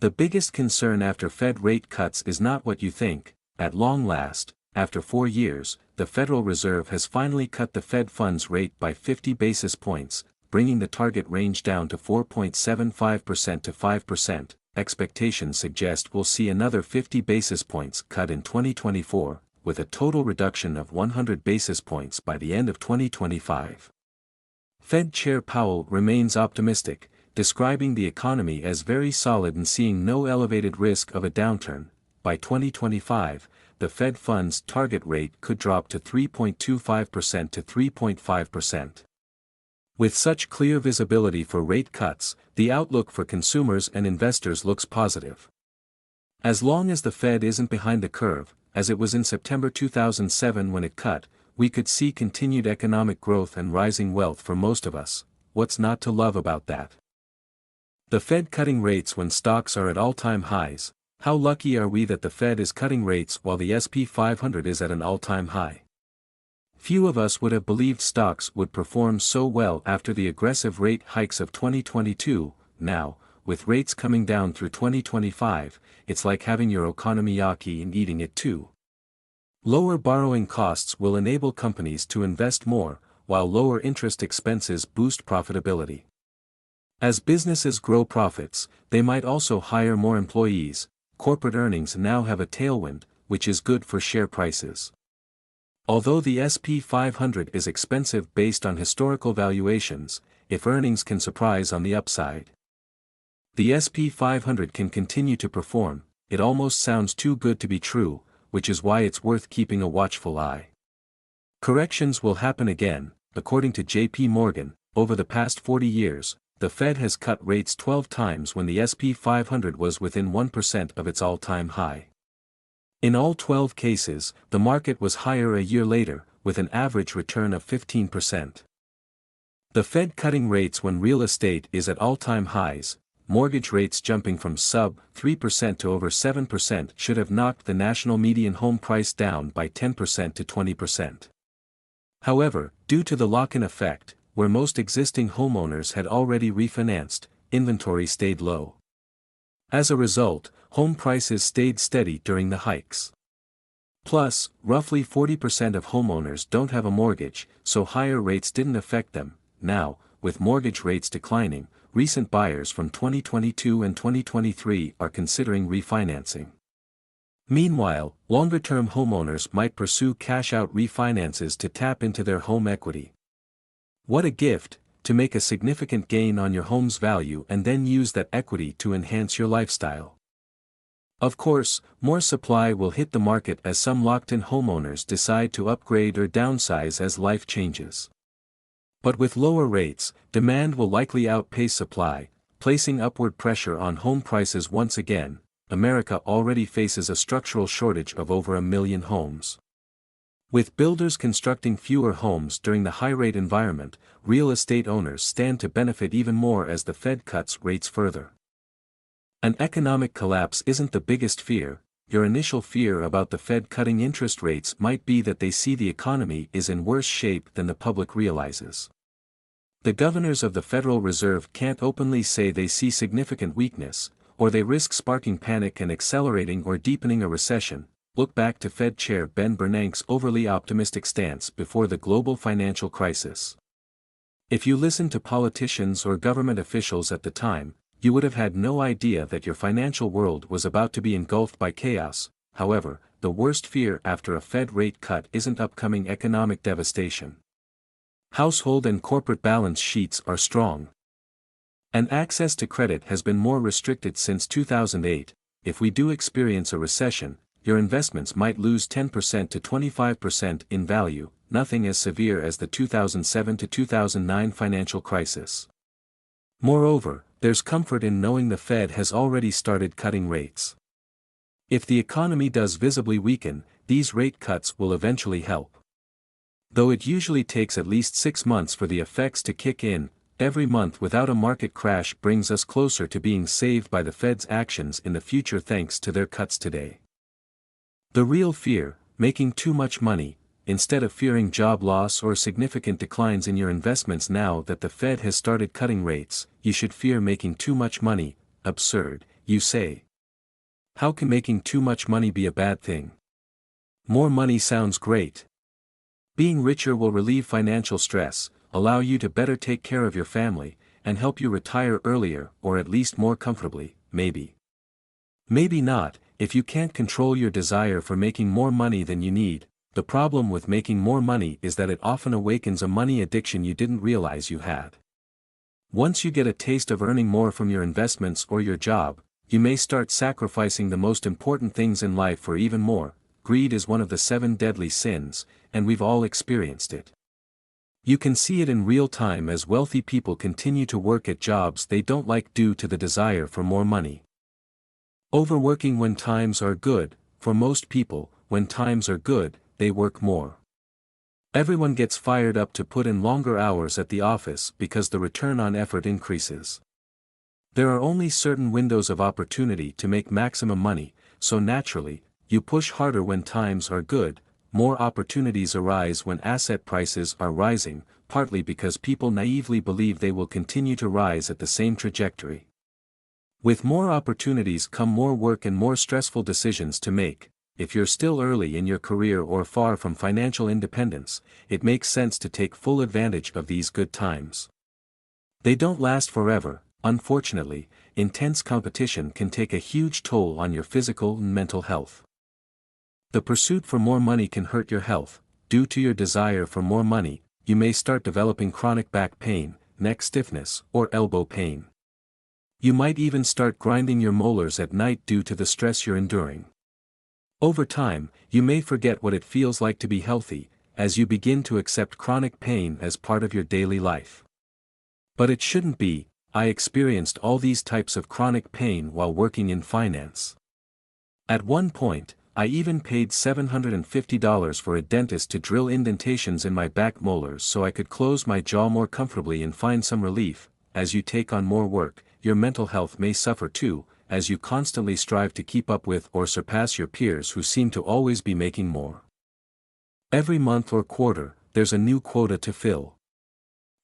The biggest concern after Fed rate cuts is not what you think. At long last, after 4 years, the Federal Reserve has finally cut the Fed funds rate by 50 basis points, bringing the target range down to 4.75% to 5%. Expectations suggest we'll see another 50 basis points cut in 2024, with a total reduction of 100 basis points by the end of 2025. Fed Chair Powell remains optimistic, describing the economy as very solid and seeing no elevated risk of a downturn. By 2025, the Fed funds target rate could drop to 3.25% to 3.5%. With such clear visibility for rate cuts, the outlook for consumers and investors looks positive. As long as the Fed isn't behind the curve, as it was in September 2007 when it cut, we could see continued economic growth and rising wealth for most of us. What's not to love about that? The Fed cutting rates when stocks are at all-time highs. How lucky are we that the Fed is cutting rates while the S&P 500 is at an all-time high? Few of us would have believed stocks would perform so well after the aggressive rate hikes of 2022. Now, with rates coming down through 2025, it's like having your okonomiyaki and eating it too. Lower borrowing costs will enable companies to invest more, while lower interest expenses boost profitability. As businesses grow profits, they might also hire more employees. Corporate earnings now have a tailwind, which is good for share prices. Although the S&P 500 is expensive based on historical valuations, if earnings can surprise on the upside, the S&P 500 can continue to perform. It almost sounds too good to be true, which is why it's worth keeping a watchful eye. Corrections will happen again. According to J.P. Morgan, over the past 40 years, the Fed has cut rates 12 times when the S&P 500 was within 1% of its all-time high. In all 12 cases, the market was higher a year later, with an average return of 15%. The Fed cutting rates when real estate is at all-time highs, mortgage rates jumping from sub-3% to over 7% should have knocked the national median home price down by 10% to 20%. However, due to the lock-in effect, where most existing homeowners had already refinanced, inventory stayed low. As a result, home prices stayed steady during the hikes. Plus, roughly 40% of homeowners don't have a mortgage, so higher rates didn't affect them. Now, with mortgage rates declining, recent buyers from 2022 and 2023 are considering refinancing. Meanwhile, longer-term homeowners might pursue cash-out refinances to tap into their home equity. What a gift, to make a significant gain on your home's value and then use that equity to enhance your lifestyle. Of course, more supply will hit the market as some locked-in homeowners decide to upgrade or downsize as life changes. But with lower rates, demand will likely outpace supply, placing upward pressure on home prices once again. America already faces a structural shortage of over 1 million homes. With builders constructing fewer homes during the high-rate environment, real estate owners stand to benefit even more as the Fed cuts rates further. An economic collapse isn't the biggest fear. Your initial fear about the Fed cutting interest rates might be that they see the economy is in worse shape than the public realizes. The governors of the Federal Reserve can't openly say they see significant weakness, or they risk sparking panic and accelerating or deepening a recession. Look back to Fed Chair Ben Bernanke's overly optimistic stance before the global financial crisis. If you listened to politicians or government officials at the time, you would have had no idea that your financial world was about to be engulfed by chaos. However, the worst fear after a Fed rate cut isn't upcoming economic devastation. Household and corporate balance sheets are strong, and access to credit has been more restricted since 2008. If we do experience a recession, your investments might lose 10% to 25% in value, nothing as severe as the 2007 to 2009 financial crisis. Moreover, there's comfort in knowing the Fed has already started cutting rates. If the economy does visibly weaken, these rate cuts will eventually help. Though it usually takes at least 6 months for the effects to kick in, every month without a market crash brings us closer to being saved by the Fed's actions in the future thanks to their cuts today. The real fear, making too much money. Instead of fearing job loss or significant declines in your investments now that the Fed has started cutting rates, you should fear making too much money. Absurd. you say. How can making too much money be a bad thing? More money sounds great. Being richer will relieve financial stress, allow you to better take care of your family, and help you retire earlier or at least more comfortably, maybe. Maybe not. If you can't control your desire for making more money than you need, the problem with making more money is that it often awakens a money addiction you didn't realize you had. Once you get a taste of earning more from your investments or your job, you may start sacrificing the most important things in life for even more. Greed is one of the 7 deadly sins, and we've all experienced it. You can see it in real time as wealthy people continue to work at jobs they don't like due to the desire for more money. Overworking when times are good. For most people, when times are good, they work more. Everyone gets fired up to put in longer hours at the office because the return on effort increases. There are only certain windows of opportunity to make maximum money, so naturally, you push harder when times are good. More opportunities arise when asset prices are rising, partly because people naively believe they will continue to rise at the same trajectory. With more opportunities come more work and more stressful decisions to make. If you're still early in your career or far from financial independence, it makes sense to take full advantage of these good times. They don't last forever. Unfortunately, intense competition can take a huge toll on your physical and mental health. The pursuit for more money can hurt your health. Due to your desire for more money, you may start developing chronic back pain, neck stiffness, or elbow pain. You might even start grinding your molars at night due to the stress you're enduring. Over time, you may forget what it feels like to be healthy, as you begin to accept chronic pain as part of your daily life. But it shouldn't be. I experienced all these types of chronic pain while working in finance. At one point, I even paid $750 for a dentist to drill indentations in my back molars so I could close my jaw more comfortably and find some relief. As you take on more work, your mental health may suffer too, as you constantly strive to keep up with or surpass your peers who seem to always be making more. Every month or quarter, there's a new quota to fill.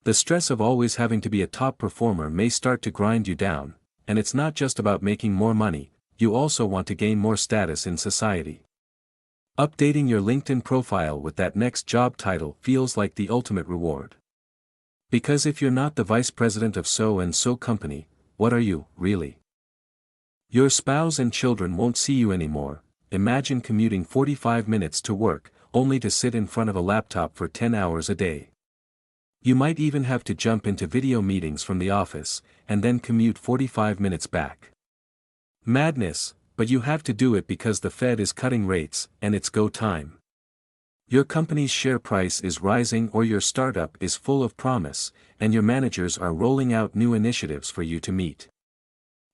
The stress of always having to be a top performer may start to grind you down, and it's not just about making more money, you also want to gain more status in society. Updating your LinkedIn profile with that next job title feels like the ultimate reward. Because if you're not the vice president of so-and-so company, what are you, really? Your spouse and children won't see you anymore. Imagine commuting 45 minutes to work, only to sit in front of a laptop for 10 hours a day. You might even have to jump into video meetings from the office, and then commute 45 minutes back. Madness, but you have to do it because the Fed is cutting rates, and it's go time. Your company's share price is rising or your startup is full of promise, and your managers are rolling out new initiatives for you to meet.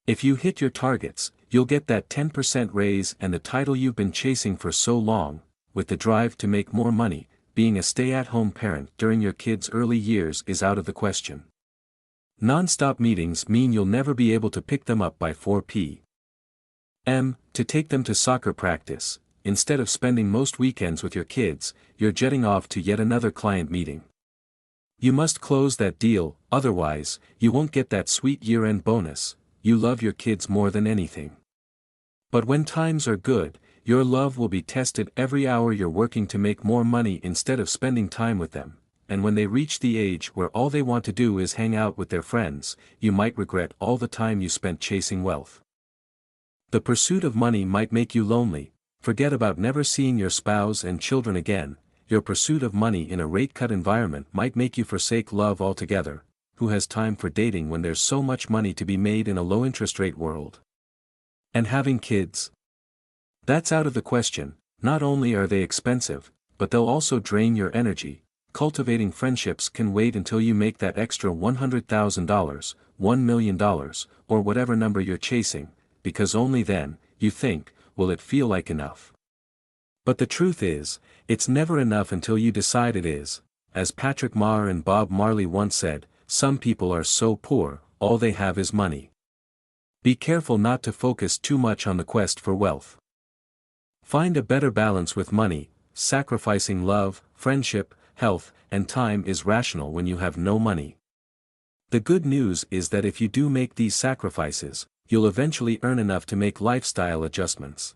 If you hit your targets, you'll get that 10% raise and the title you've been chasing for so long. With the drive to make more money, being a stay-at-home parent during your kids' early years is out of the question. Non-stop meetings mean you'll never be able to pick them up by 4 p.m. to take them to soccer practice. Instead of spending most weekends with your kids, you're jetting off to yet another client meeting. You must close that deal, otherwise, you won't get that sweet year-end bonus. You love your kids more than anything. But when times are good, your love will be tested every hour you're working to make more money instead of spending time with them, and when they reach the age where all they want to do is hang out with their friends, you might regret all the time you spent chasing wealth. The pursuit of money might make you lonely. Forget about never seeing your spouse and children again. Your pursuit of money in a rate-cut environment might make you forsake love altogether. Who has time for dating when there's so much money to be made in a low-interest rate world? And having kids? That's out of the question. Not only are they expensive, but they'll also drain your energy. Cultivating friendships can wait until you make that extra $100,000, $1 million, or whatever number you're chasing, because only then, you think, will it feel like enough. But the truth is, it's never enough until you decide it is. As Patrick Maher and Bob Marley once said, some people are so poor, all they have is money. Be careful not to focus too much on the quest for wealth. Find a better balance with money. Sacrificing love, friendship, health, and time is rational when you have no money. The good news is that if you do make these sacrifices, you'll eventually earn enough to make lifestyle adjustments.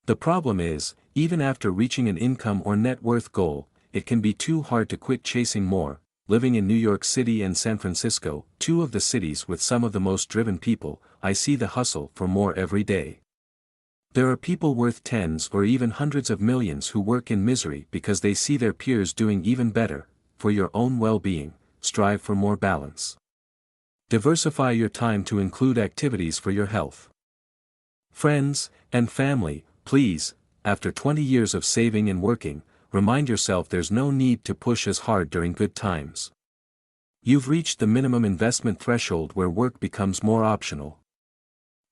The problem is, even after reaching an income or net worth goal, it can be too hard to quit chasing more. Living in New York City and San Francisco, two of the cities with some of the most driven people, I see the hustle for more every day. There are people worth tens or even hundreds of millions who work in misery because they see their peers doing even better. For your own well-being, strive for more balance. Diversify your time to include activities for your health. Friends and family, please, after 20 years of saving and working, remind yourself there's no need to push as hard during good times. You've reached the minimum investment threshold where work becomes more optional.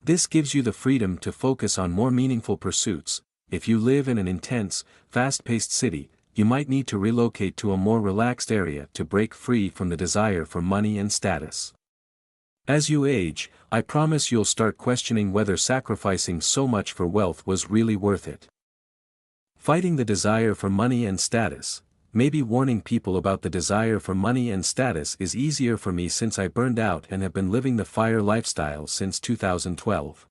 This gives you the freedom to focus on more meaningful pursuits. If you live in an intense, fast-paced city, you might need to relocate to a more relaxed area to break free from the desire for money and status. As you age, I promise you'll start questioning whether sacrificing so much for wealth was really worth it. Fighting the desire for money and status. Maybe warning people about the desire for money and status is easier for me since I burned out and have been living the FIRE lifestyle since 2012.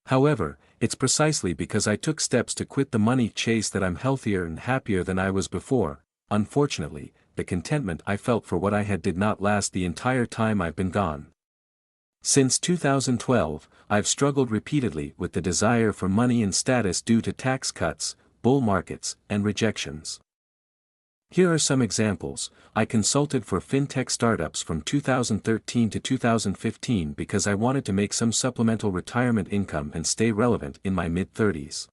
However, it's precisely because I took steps to quit the money chase that I'm healthier and happier than I was before. Unfortunately, the contentment I felt for what I had did not last the entire time I've been gone. Since 2012, I've struggled repeatedly with the desire for money and status due to tax cuts, bull markets, and rejections. Here are some examples. I consulted for fintech startups from 2013 to 2015 because I wanted to make some supplemental retirement income and stay relevant in my mid-30s.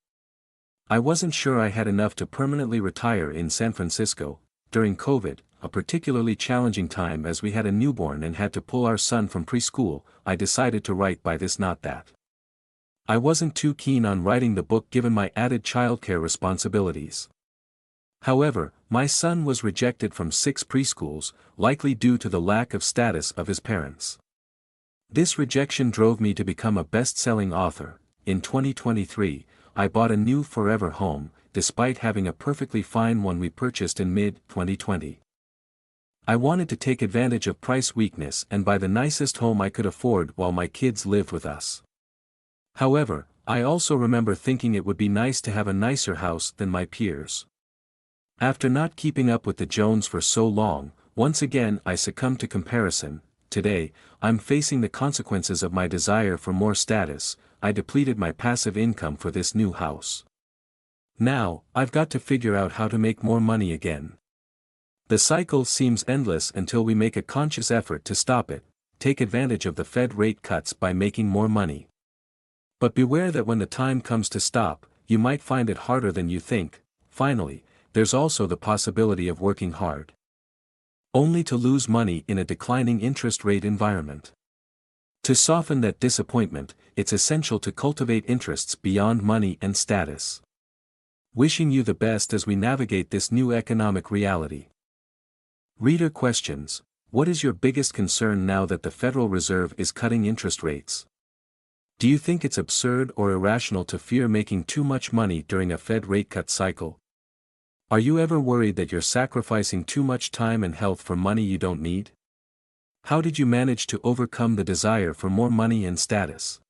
I wasn't sure I had enough to permanently retire in San Francisco. During COVID, a particularly challenging time as we had a newborn and had to pull our son from preschool, I decided to write by this not that. I wasn't too keen on writing the book given my added childcare responsibilities. However, my son was rejected from 6 preschools, likely due to the lack of status of his parents. This rejection drove me to become a best-selling author. In 2023, I bought a new forever home, despite having a perfectly fine one we purchased in mid-2020. I wanted to take advantage of price weakness and buy the nicest home I could afford while my kids lived with us. However, I also remember thinking it would be nice to have a nicer house than my peers. After not keeping up with the Jones for so long, once again I succumbed to comparison. Today, I'm facing the consequences of my desire for more status. I depleted my passive income for this new house. Now, I've got to figure out how to make more money again. The cycle seems endless until we make a conscious effort to stop it. Take advantage of the Fed rate cuts by making more money. But beware that when the time comes to stop, you might find it harder than you think. Finally, there's also the possibility of working hard, only to lose money in a declining interest rate environment. To soften that disappointment, it's essential to cultivate interests beyond money and status. Wishing you the best as we navigate this new economic reality. Reader questions: what is your biggest concern now that the Federal Reserve is cutting interest rates? Do you think it's absurd or irrational to fear making too much money during a Fed rate cut cycle? Are you ever worried that you're sacrificing too much time and health for money you don't need? How did you manage to overcome the desire for more money and status?